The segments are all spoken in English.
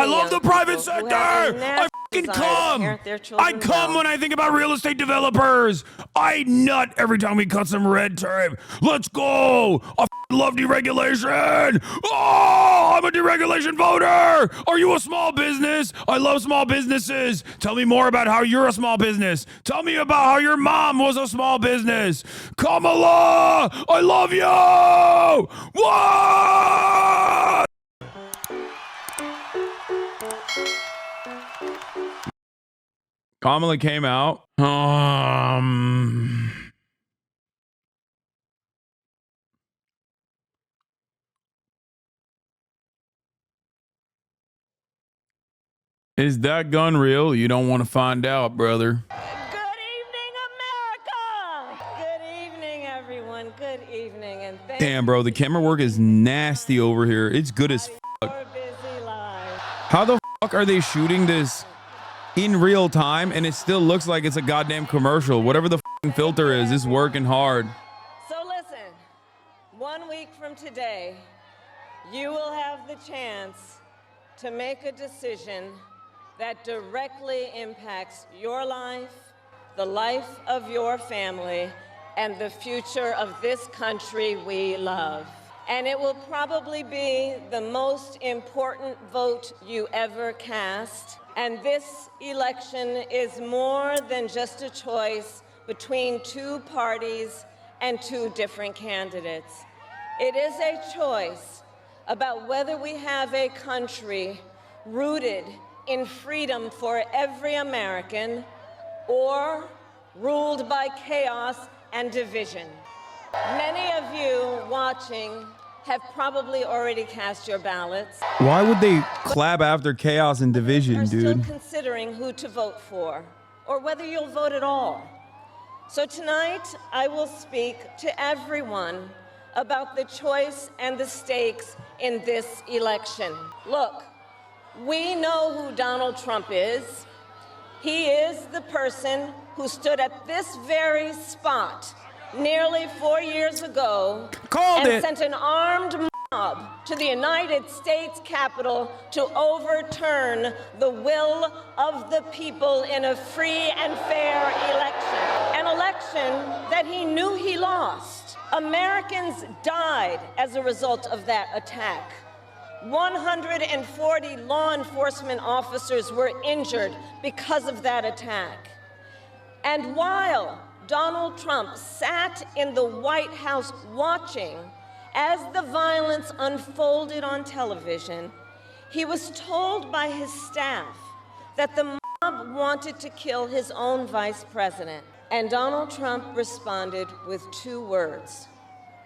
love the private sector. I fucking come. I come when I think about real estate developers. I nut every time we cut some red tape. Let's go. I love deregulation. Oh, I'm a deregulation voter. Are you a small business? I love small businesses. Tell me more about how you're a small business. Tell me about how your mom was a small business. Kamala, I love you. What? Kamala came out. Is that gun real? You don't want to find out, brother. Good evening, America! Good evening, everyone. Good evening, and thank Damn, bro, the camera work is nasty over here. It's good as fuck. How the fuck are they shooting this in real time and it still looks like it's a goddamn commercial? Whatever the fucking filter is, it's working hard. So listen, 1 week from today, you will have the chance to make a decision that directly impacts your life, the life of your family, and the future of this country we love. And it will probably be the most important vote you ever cast. And this election is more than just a choice between two parties and two different candidates. It is a choice about whether we have a country rooted in freedom for every American or ruled by chaos and division. Many of you watching have probably already cast your ballots. Why would they clap after chaos and division, dude? Still considering who to vote for or whether you'll vote at all. So tonight, I will speak to everyone about the choice and the stakes in this election. Look, we know who Donald Trump is. He is the person who stood at this very spot nearly 4 years ago and sent an armed mob to the United States Capitol to overturn the will of the people in a free and fair election. An election that he knew he lost. Americans died as a result of that attack. 140 law enforcement officers were injured because of that attack. And while Donald Trump sat in the White House watching as the violence unfolded on television, he was told by his staff that the mob wanted to kill his own vice president. And Donald Trump responded with 2 words: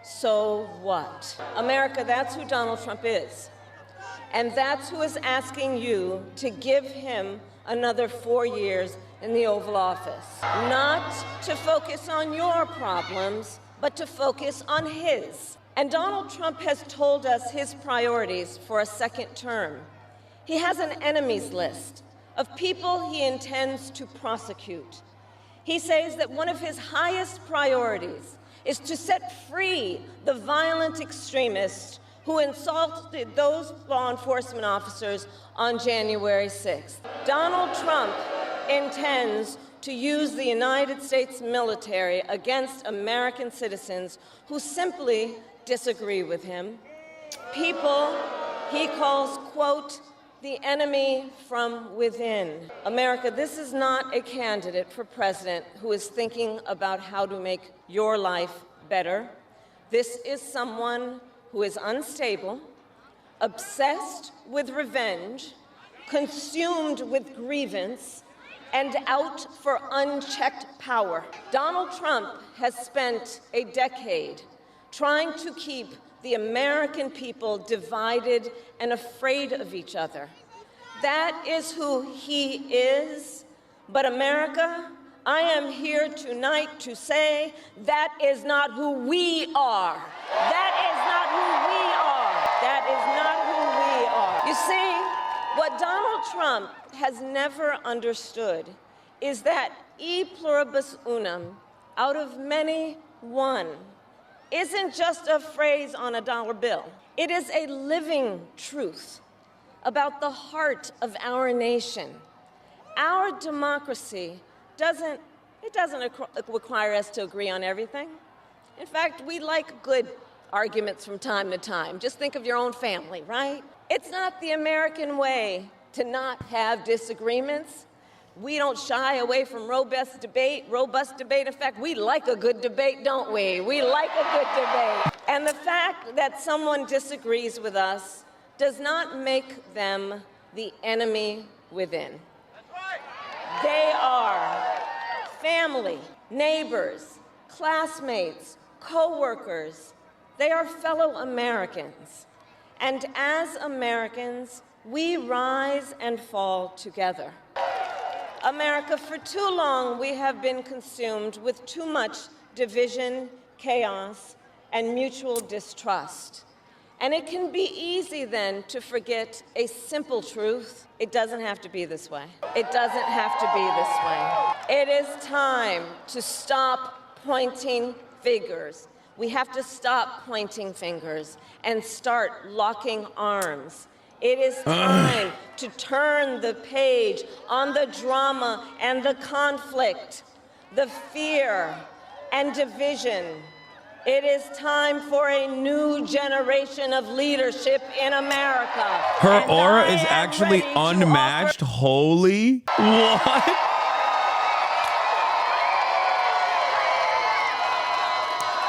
so what? America, that's who Donald Trump is. And that's who is asking you to give him another 4 years in the Oval Office. Not to focus on your problems, but to focus on his. And Donald Trump has told us his priorities for a second term. He has an enemies list of people he intends to prosecute. He says that one of his highest priorities is to set free the violent extremists who insulted those law enforcement officers on January 6th. Donald Trump intends to use the United States military against American citizens who simply disagree with him. People he calls, quote, the enemy from within. America, this is not a candidate for president who is thinking about how to make your life better. This is someone who is unstable, obsessed with revenge, consumed with grievance, and out for unchecked power. Donald Trump has spent a decade trying to keep the American people divided and afraid of each other. That is who he is. But America, I am here tonight to say that is not who we are. That is not who we are. That is not who we are. You see, what Donald Trump has never understood is that e pluribus unum, out of many, one, isn't just a phrase on a dollar bill. It is a living truth. about the heart of our nation. Our democracy doesn't require us to agree on everything. In fact, we like good arguments from time to time. Just think of your own family, right? It's not the American way to not have disagreements. We don't shy away from robust debate. In fact, we like a good debate, don't we? We like a good debate. And the fact that someone disagrees with us does not make them the enemy within. That's right. They are family, neighbors, classmates, co-workers. They are fellow Americans. And as Americans, we rise and fall together. America, for too long, we have been consumed with too much division, chaos, and mutual distrust. And it can be easy then to forget a simple truth. It doesn't have to be this way. It doesn't have to be this way. It is time to stop pointing fingers. We have to stop pointing fingers and start locking arms. It is time to turn the page on the drama and the conflict, the fear and division. It is time for a new generation of leadership in America. Her aura is actually unmatched. Holy what?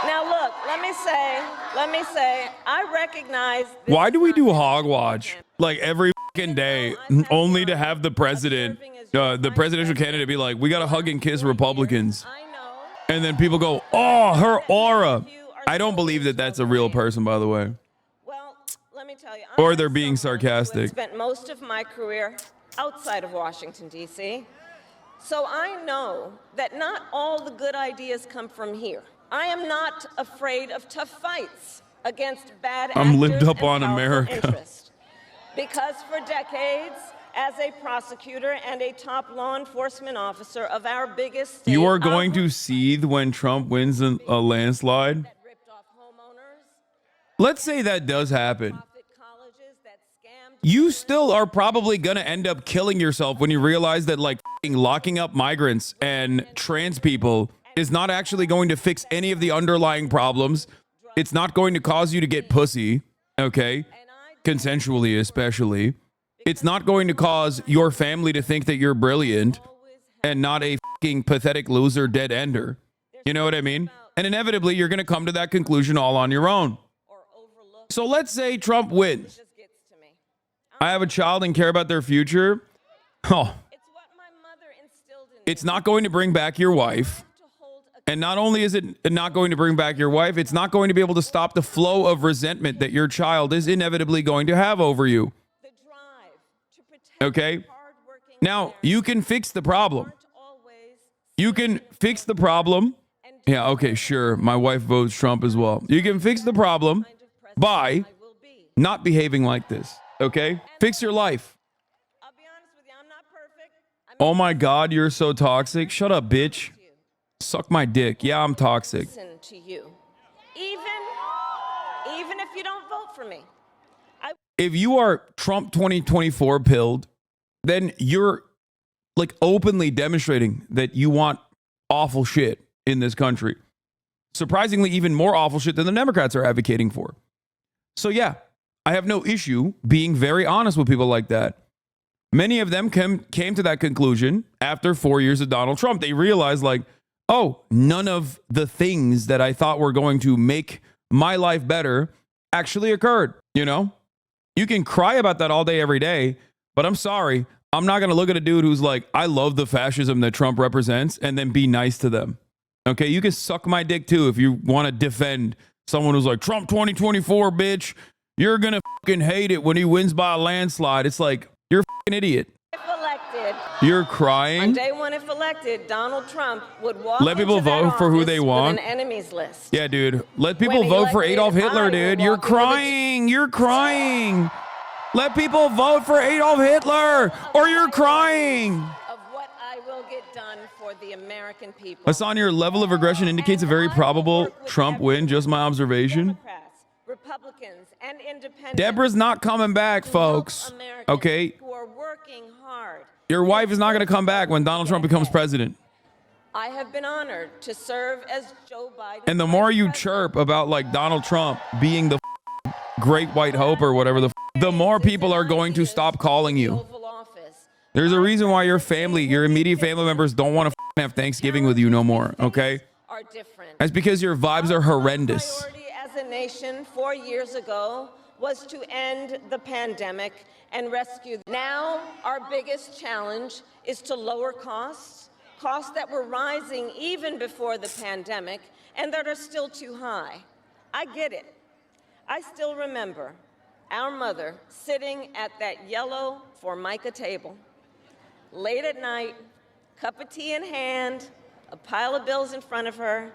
Now look, let me say, I recognize this. Why do we do Hogwatch like every fucking day, only to have the president, the presidential candidate be like, we gotta hug and kiss Republicans? And then people go, oh, her aura. I don't believe that that's a real person, by the way. Well, let me tell you. Or they're being sarcastic. I spent most of my career outside of Washington, D.C. So I know that not all the good ideas come from here. I am not afraid of tough fights against bad actors lived up and on powerful America. interests. Because for decades, as a prosecutor and a top law enforcement officer of our biggest state, You are going to seethe when Trump wins a landslide. that ripped off homeowners, Let's say that does happen. profit colleges that scammed You still are probably going to end up killing yourself when you realize that like f***ing locking up migrants and trans people is not actually going to fix any of the underlying problems. It's not going to cause you to get pussy, okay? Consensually, especially. It's not going to cause your family to think that you're brilliant and not a fucking pathetic loser dead ender. You know what I mean? And inevitably, you're going to come to that conclusion all on your own. or overlooked. So let's say Trump wins. Just gets to me. I have a child and care about their future. Oh, It's what my mother instilled in me. it's not going to bring back your wife. To hold a And not only is it not going to bring back your wife, it's not going to be able to stop the flow of resentment that your child is inevitably going to have over you. the drive to protect Okay? hardworking Now, you can fix the problem. aren't always You can fix the problem. Yeah, okay, sure. My wife votes Trump as well. You can fix the problem kind of president by I will be. not behaving like this. Okay? Fix your life. I'll be honest with you, I'm not perfect. Oh my God, you're so toxic. Shut up, bitch. Suck my dick. Yeah, I'm toxic. Listen to you. Even if you don't vote for me. If you are Trump 2024 pilled, then you're like openly demonstrating that you want awful shit in this country. Surprisingly, even more awful shit than the Democrats are advocating for. So yeah, I have no issue being very honest with people like that. Many of them came to that conclusion after 4 years of Donald Trump. They realized like, oh, none of the things that I thought were going to make my life better actually occurred. You know, you can cry about that all day, every day, but I'm sorry. I'm not going to look at a dude who's like, I love the fascism that Trump represents and then be nice to them. Okay, you can suck my dick too if you want to defend someone who's like, Trump 2024, bitch. You're going to fucking hate it when he wins by a landslide. It's like, you're a fucking idiot. If elected, You're on crying. day one, if elected, Donald Trump would walk Let people into that vote for who they office want. with an enemies list. Yeah, dude. Let people When vote for elected, Adolf Hitler, I dude. will You're walk into the- crying. You're crying. Let people vote for Adolf Hitler or you're crying. Of what I will get done for the American people. Hasan, your level of aggression indicates a very probable Trump win, just my observation. Democrats, Republicans, and independent. Deborah's not coming back, folks. Okay? Who are working hard. Your wife is not going to come back when Donald Trump becomes president. I have been honored to serve as Joe Biden. And the more you chirp about like Donald Trump being the great white hope or whatever the more people are going to stop calling you. There's a reason why your family, your immediate family members don't want to have Thanksgiving with you no more, okay? Are different. That's because your vibes are horrendous. Our priority as a nation 4 years ago was to end the pandemic and rescue. Now, our biggest challenge is to lower costs that were rising even before the pandemic and that are still too high. I get it. I still remember our mother sitting at that yellow Formica table, late at night, cup of tea in hand, a pile of bills in front of her,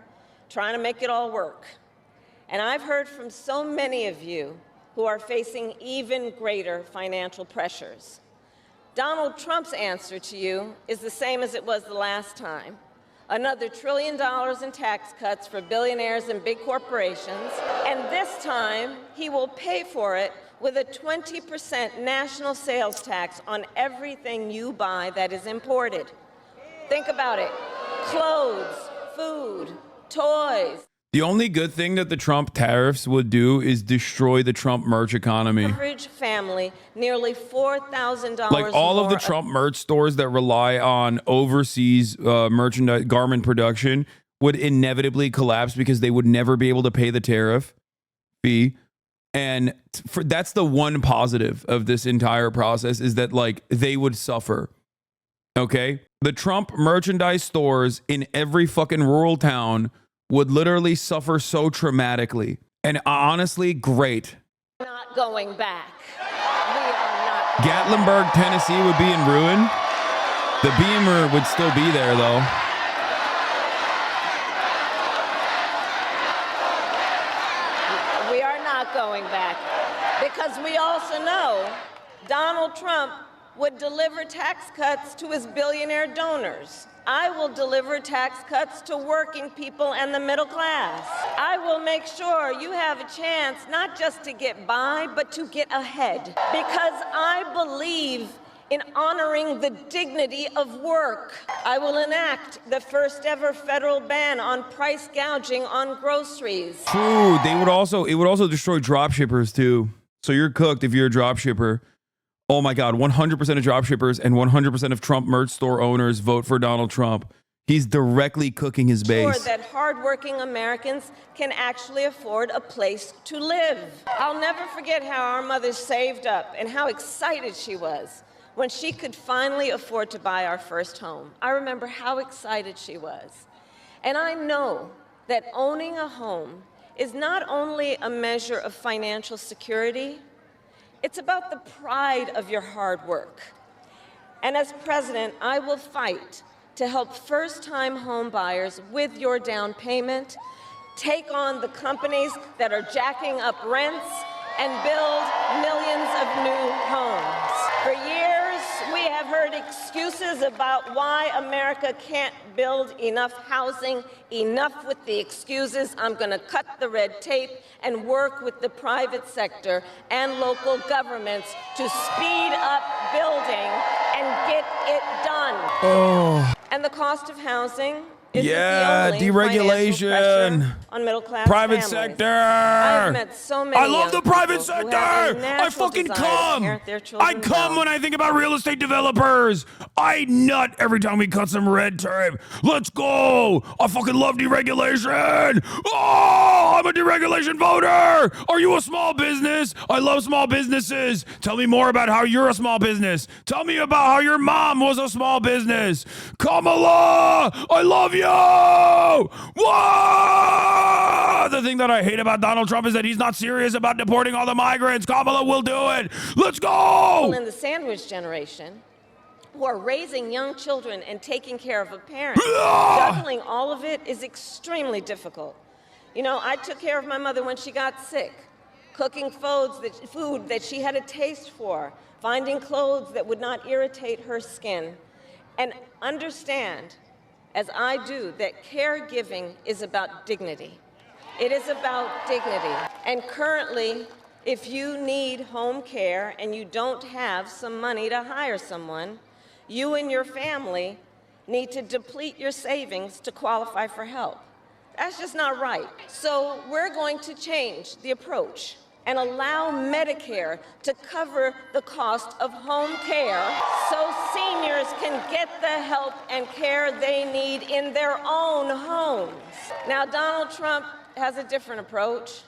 trying to make it all work. And I've heard from so many of you who are facing even greater financial pressures. Donald Trump's answer to you is the same as it was the last time. Another $1 trillion in tax cuts for billionaires and big corporations. And this time, he will pay for it with a 20% national sales tax on everything you buy that is imported. Think about it. Clothes, food, toys. The only good thing that the Trump tariffs would do is destroy the Trump merch economy. Average family, nearly $4,000 like all of the more. Trump merch stores that rely on overseas merchandise, garment production would inevitably collapse because they would never be able to pay the tariff fee. And that's the one positive of this entire process is that like they would suffer. Okay? The Trump merchandise stores in every fucking rural town would literally suffer so traumatically. And honestly, great. Not going back. We are not. Gatlinburg, Tennessee would be in ruin. The Beamer would still be there, though. We are not going back. Because we also know Donald Trump would deliver tax cuts to his billionaire donors. I will deliver tax cuts to working people and the middle class. I will make sure you have a chance not just to get by, but to get ahead. Because I believe in honoring the dignity of work. I will enact the first ever federal ban on price gouging on groceries. True. It would also destroy drop shippers too. So you're cooked if you're a drop shipper. Oh my God, 100% of dropshippers and 100% of Trump merch store owners vote for Donald Trump. He's directly cooking his base. Sure that hardworking Americans can actually afford a place to live. I'll never forget how our mother saved up and how excited she was when she could finally afford to buy our first home. I remember how excited she was. And I know that owning a home is not only a measure of financial security, it's about the pride of your hard work. And as president, I will fight to help first-time home buyers with your down payment, take on the companies that are jacking up rents, and build millions of new homes. For years, we have heard excuses about why America can't build enough housing. Enough with the excuses. I'm going to cut the red tape and work with the private sector and local governments to speed up building and get it done. Oh. And the cost of housing isn't yeah, the only deregulation on middle-class private families. sector. I've met so many I love the private people who sector. have a I natural fucking desire to come. parent their children I come well. when I think about real estate developers. I nut every time we cut some red tape. Let's go. I fucking love deregulation. Oh, I'm a deregulation voter. Are you a small business? I love small businesses. Tell me more about how you're a small business. Tell me about how your mom was a small business. Kamala, I love you. Whoa! The thing that I hate about Donald Trump is that he's not serious about deporting all the migrants. Kamala will do it. Let's go! People in the sandwich generation who are raising young children and taking care of a parent. Juggling all of it is extremely difficult. You know, I took care of my mother when she got sick, cooking food that she had a taste for, finding clothes that would not irritate her skin. And understand, as I do, that caregiving is about dignity. It is about dignity. And currently, If you need home care and you don't have some money to hire someone, you and your family need to deplete your savings to qualify for help. That's just not right. So we're going to change the approach and allow Medicare to cover the cost of home care so seniors can get the help and care they need in their own homes. Now, Donald Trump has a different approach.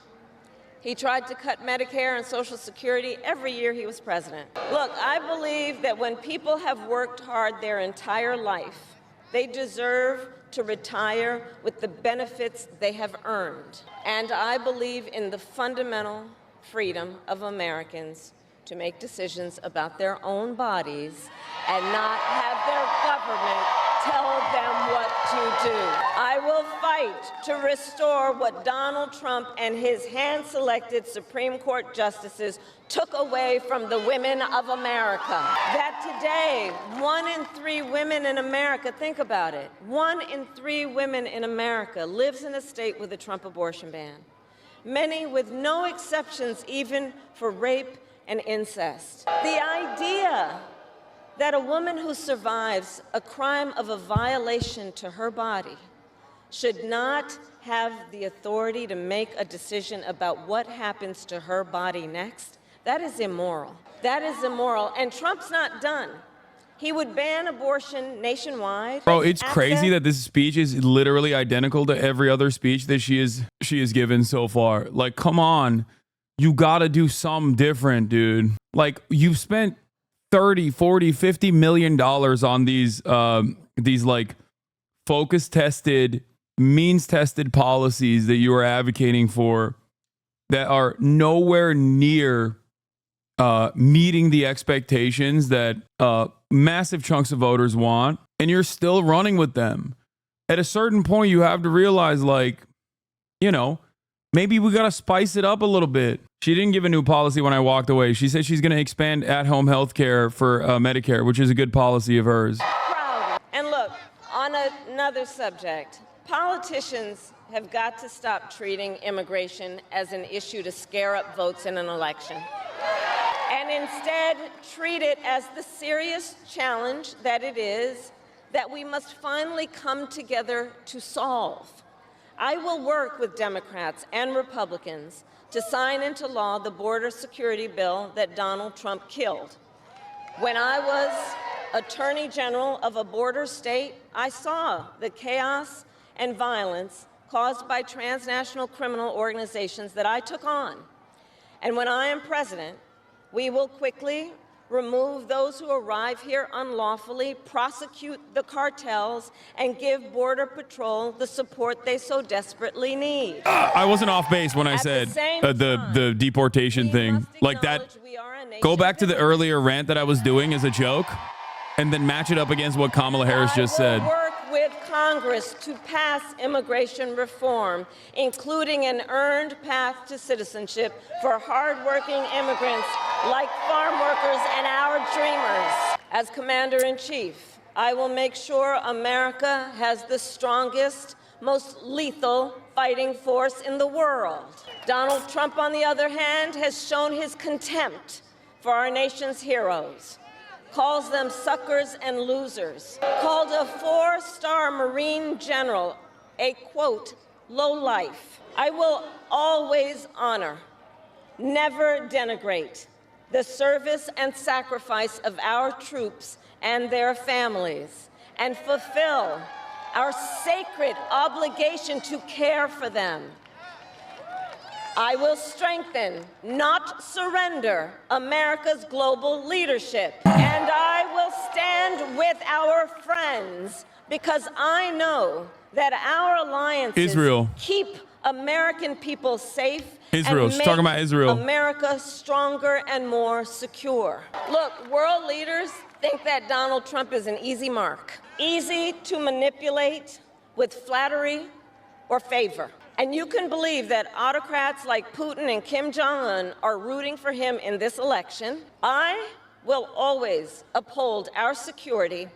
He tried to cut Medicare and Social Security every year he was president. Look, I believe that when people have worked hard their entire life, they deserve to retire with the benefits they have earned. And I believe in the fundamental freedom of Americans to make decisions about their own bodies and not have their government tell them what to do. I will fight to restore what Donald Trump and his hand-selected Supreme Court justices took away from the women of America. That today, 1 in 3 women in America, think about it, 1 in 3 women in America lives in a state with a Trump abortion ban. Many with no exceptions even for rape and incest. The idea that a woman who survives a crime of a violation to her body should not have the authority to make a decision about what happens to her body next, that is immoral. That is immoral. And Trump's not done. He would ban abortion nationwide. Bro, it's crazy that this speech is literally identical to every other speech that she has given so far. Like, come on. You gotta do something different, dude. Like, you've spent 30, 40, 50 million dollars on these like focus tested, means tested policies that you are advocating for that are nowhere near meeting the expectations that massive chunks of voters want, and you're still running with them. At a certain point, you have to realize, like, you know, maybe we got to spice it up a little bit. She didn't give a new policy when I walked away. She said she's going to expand at-home health care for Medicare, which is a good policy of hers. Proud. And look, on another subject, politicians have got to stop treating immigration as an issue to scare up votes in an election, and instead treat it as the serious challenge that it is that we must finally come together to solve. I will work with Democrats and Republicans to sign into law the border security bill that Donald Trump killed. When I was Attorney General of a border state, I saw the chaos and violence caused by transnational criminal organizations that I took on. And when I am president, we will quickly remove those who arrive here unlawfully, prosecute the cartels, and give Border Patrol the support they so desperately need. I wasn't off base when I said the deportation thing. Like that, go back to the earlier rant that I was doing as a joke, and then match it up against what Kamala Harris just said. With Congress to pass immigration reform, including an earned path to citizenship for hardworking immigrants like farm workers and our dreamers. As Commander-in-Chief, I will make sure America has the strongest, most lethal fighting force in the world. Donald Trump, on the other hand, has shown his contempt for our nation's heroes, calls them suckers and losers, called a 4-star Marine general a, quote, lowlife. I will always honor, never denigrate, the service and sacrifice of our troops and their families, and fulfill our sacred obligation to care for them. I will strengthen, not surrender, America's global leadership. And I will stand with our friends because I know that our alliances keep American people safe and make talking about Israel. America stronger and more secure. Look, world leaders think that Donald Trump is an easy mark, easy to manipulate with flattery or favor. And you can believe that autocrats like Putin and Kim Jong-un are rooting for him in this election. I will always uphold our security,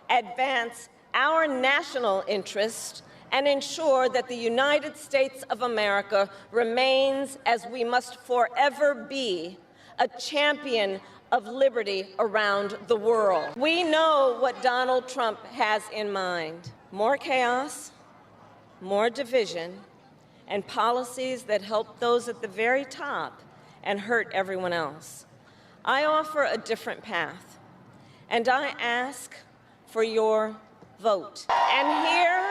advance our national interest, and ensure that the United States of America remains, as we must forever be, a champion of liberty around the world. We know what Donald Trump has in mind: more chaos, more division, and policies that help those at the very top and hurt everyone else. I offer a different path, and I ask for your vote. And here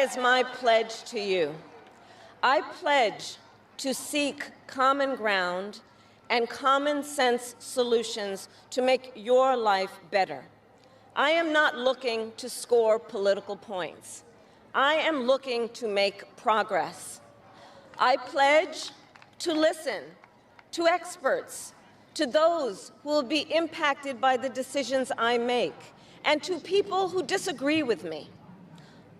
is my pledge to you. I pledge to seek common ground and common sense solutions to make your life better. I am not looking to score political points. I am looking to make progress. I pledge to listen to experts, to those who will be impacted by the decisions I make, and to people who disagree with me.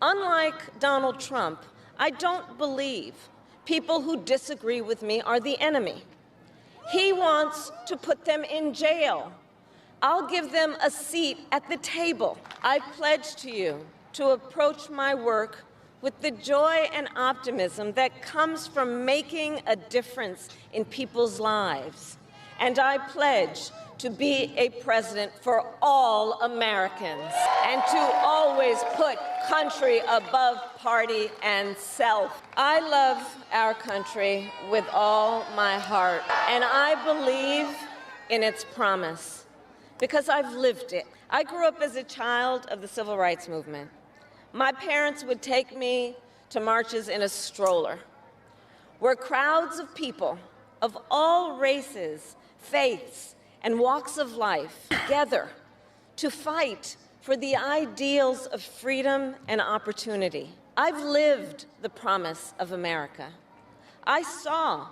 Unlike Donald Trump, I don't believe people who disagree with me are the enemy. He wants to put them in jail. I'll give them a seat at the table. I pledge to you to approach my work with the joy and optimism that comes from making a difference in people's lives. And I pledge to be a president for all Americans and to always put country above party and self. I love our country with all my heart, and I believe in its promise because I've lived it. I grew up as a child of the civil rights movement. My parents would take me to marches in a stroller, where crowds of people of all races, faiths, and walks of life together to fight for the ideals of freedom and opportunity. I've lived the promise of America. I saw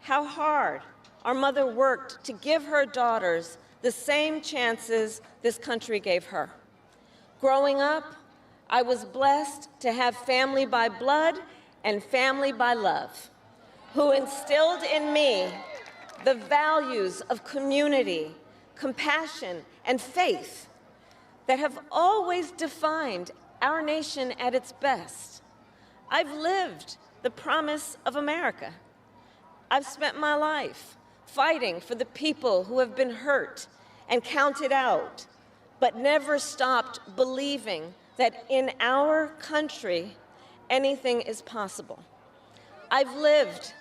how hard our mother worked to give her daughters the same chances this country gave her. Growing up, I was blessed to have family by blood and family by love, who instilled in me the values of community, compassion, and faith that have always defined our nation at its best. I've lived the promise of America. I've spent my life fighting for the people who have been hurt and counted out, but never stopped believing that in our country, anything is possible. I've lived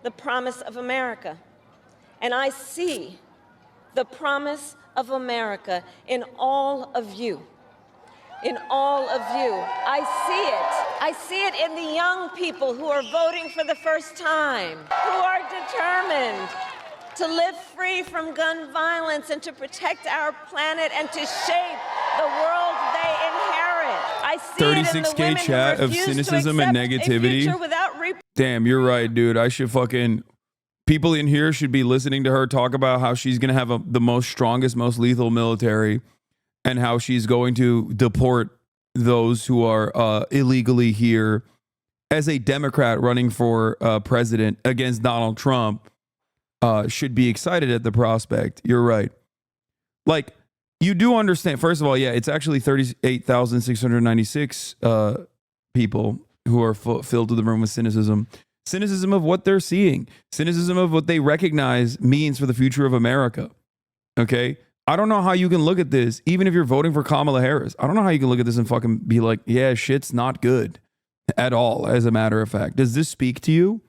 the promise of America, and I see the promise of America in all of you. In all of you. I see it. I see it in the young people who are voting for the first time, who are determined to live free from gun violence and to protect our planet and to shape the world they inherit. I see it in the 36K women chat who of refuse cynicism to and accept a negativity. future without Damn, you're right, dude. I should fucking... People in here should be listening to her talk about how she's going to have the most strongest, most lethal military and how she's going to deport those who are illegally here. As a Democrat running for president against Donald Trump, should be excited at the prospect. You're right. Like, you do understand. First of all, yeah, it's actually 38,696 people who are filled to the brim with cynicism. Cynicism of what they're seeing. Cynicism of what they recognize means for the future of America. Okay? I don't know how you can look at this, even if you're voting for Kamala Harris. I don't know how you can look at this and fucking be like, yeah, shit's not good at all, as a matter of fact. Does this speak to you?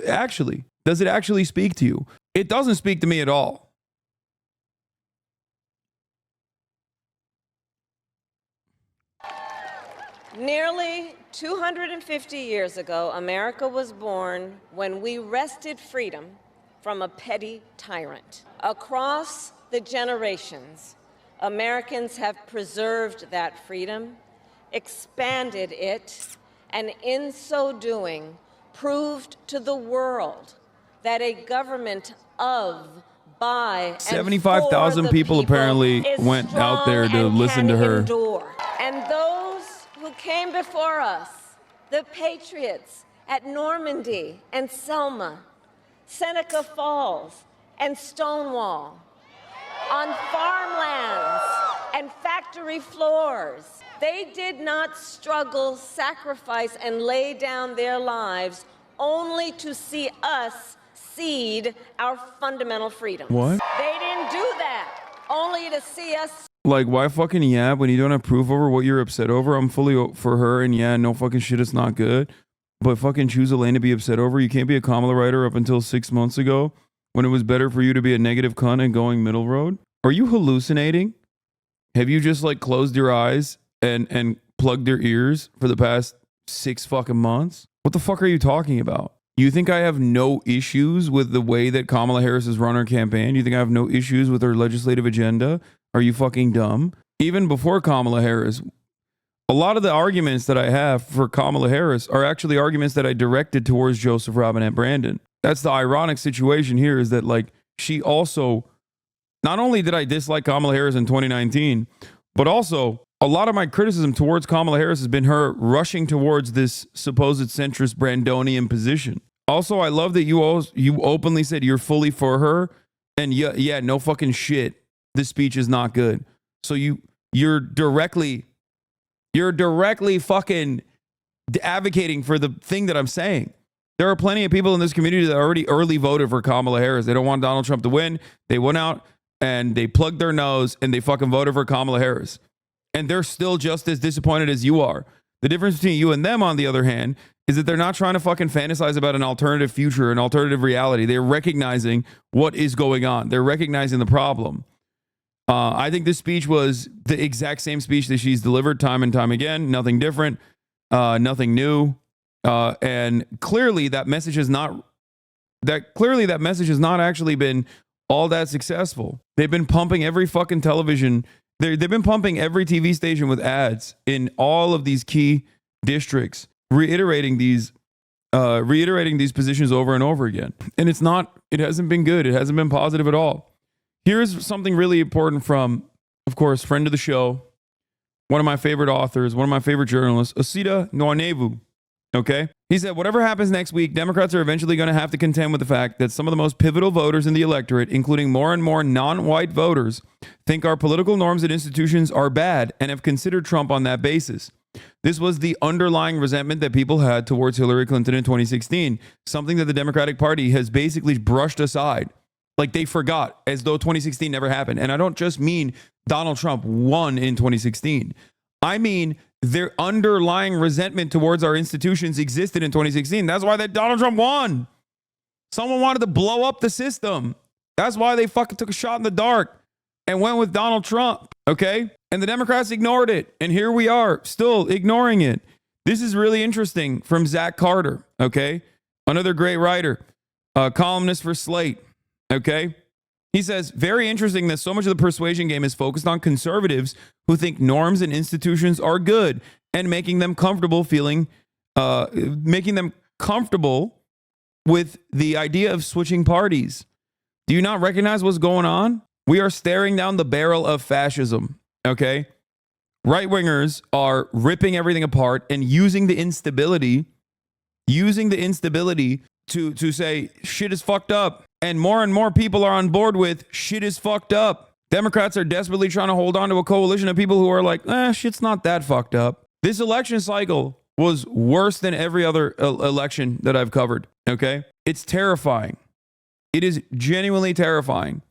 Actually, does it actually speak to you? It doesn't speak to me at all. Nearly 250 years ago, America was born when we wrested freedom from a petty tyrant. Across the generations, Americans have preserved that freedom, expanded it, and in so doing, proved to the world that a government of, by, and 75,000 for the people apparently is went out there to strong listen to and can her. endure. And those who came before us, the patriots at Normandy and Selma, Seneca Falls and Stonewall, on farmlands and factories factory floors. They did not struggle, sacrifice, and lay down their lives only to see us cede our fundamental freedoms. What? They didn't do that only to see us. Like, why fucking yeah when you don't have proof over what you're upset over? I'm fully for her, and yeah, no fucking shit, it's not good. But fucking choose a lane to be upset over. You can't be a Kamala writer up until 6 months ago when it was better for you to be a negative cunt and going middle road. Are you hallucinating? Have you just like closed your eyes and plugged your ears for the past 6 fucking months? What the fuck are you talking about? You think I have no issues with the way that Kamala Harris has run her campaign? You think I have no issues with her legislative agenda? Are you fucking dumb? Even before Kamala Harris, a lot of the arguments that I have for Kamala Harris are actually arguments that I directed towards Joseph Robinette Brandon. That's the ironic situation here, is that like she also, not only did I dislike Kamala Harris in 2019, but also a lot of my criticism towards Kamala Harris has been her rushing towards this supposed centrist Brandonian position. Also, I love that you openly said you're fully for her, and yeah, no fucking shit. This speech is not good. So you're directly fucking advocating for the thing that I'm saying. There are plenty of people in this community that already early voted for Kamala Harris. They don't want Donald Trump to win. They went out and they plugged their nose and they fucking voted for Kamala Harris. And they're still just as disappointed as you are. The difference between you and them, on the other hand, is that they're not trying to fucking fantasize about an alternative future, an alternative reality. They're recognizing what is going on. They're recognizing the problem. I think this speech was the exact same speech that she's delivered time and time again. Nothing different, nothing new. And clearly that message has not actually been all that successful. They've been pumping every fucking television. They've been pumping every TV station with ads in all of these key districts, reiterating these positions over and over again. And it hasn't been good. It hasn't been positive at all. Here's something really important from, of course, friend of the show, one of my favorite authors, one of my favorite journalists, Asita Nwanevu. Okay? He said, whatever happens next week, Democrats are eventually going to have to contend with the fact that some of the most pivotal voters in the electorate, including more and more non-white voters, think our political norms and institutions are bad and have considered Trump on that basis. This was the underlying resentment that people had towards Hillary Clinton in 2016, something that the Democratic Party has basically brushed aside. Like they forgot, as though 2016 never happened. And I don't just mean Donald Trump won in 2016. I mean their underlying resentment towards our institutions existed in 2016. That's why that Donald Trump won. Someone wanted to blow up the system. That's why they fucking took a shot in the dark and went with Donald Trump. Okay? And the Democrats ignored it. And here we are, still ignoring it. This is really interesting from Zach Carter. Okay? Another great writer, columnist for Slate. Okay? He says, very interesting that so much of the persuasion game is focused on conservatives who think norms and institutions are good and making them comfortable with the idea of switching parties. Do you not recognize what's going on? We are staring down the barrel of fascism. Okay? Right-wingers are ripping everything apart and using the instability to say shit is fucked up. And more people are on board with shit is fucked up. Democrats are desperately trying to hold on to a coalition of people who are like, shit's not that fucked up. This election cycle was worse than every other election that I've covered. Okay? It's terrifying. It is genuinely terrifying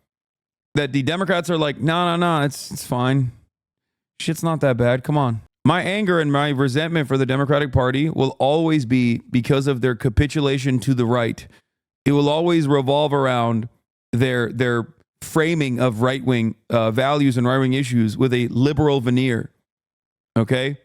that the Democrats are like, no, it's fine. Shit's not that bad. Come on. My anger and my resentment for the Democratic Party will always be because of their capitulation to the right. It will always revolve around their framing of right-wing values and right-wing issues with a liberal veneer. Okay?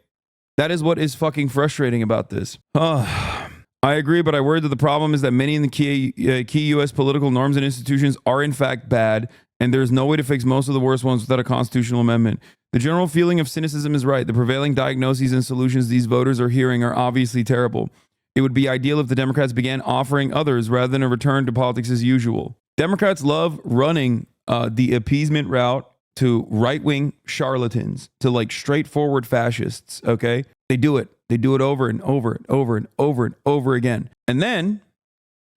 That is what is fucking frustrating about this. I agree, but I worry that the problem is that many in the key U.S. political norms and institutions are in fact bad, and there's no way to fix most of the worst ones without a constitutional amendment. The general feeling of cynicism is right. The prevailing diagnoses and solutions these voters are hearing are obviously terrible. It would be ideal if the Democrats began offering others rather than a return to politics as usual. Democrats love running the appeasement route to right-wing charlatans, to like straightforward fascists, okay? They do it. They do it over and over and over and over and over again. And then,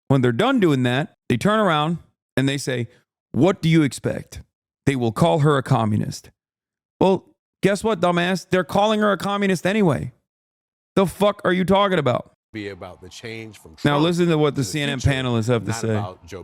when they're done doing that, they turn around and they say, what do you expect? They will call her a communist. Well, Guess what, dumbass? They're calling her a communist anyway. The fuck are you talking about? Be about the change from Trump Now listen to what the to CNN future, panelists have to not say. about Joe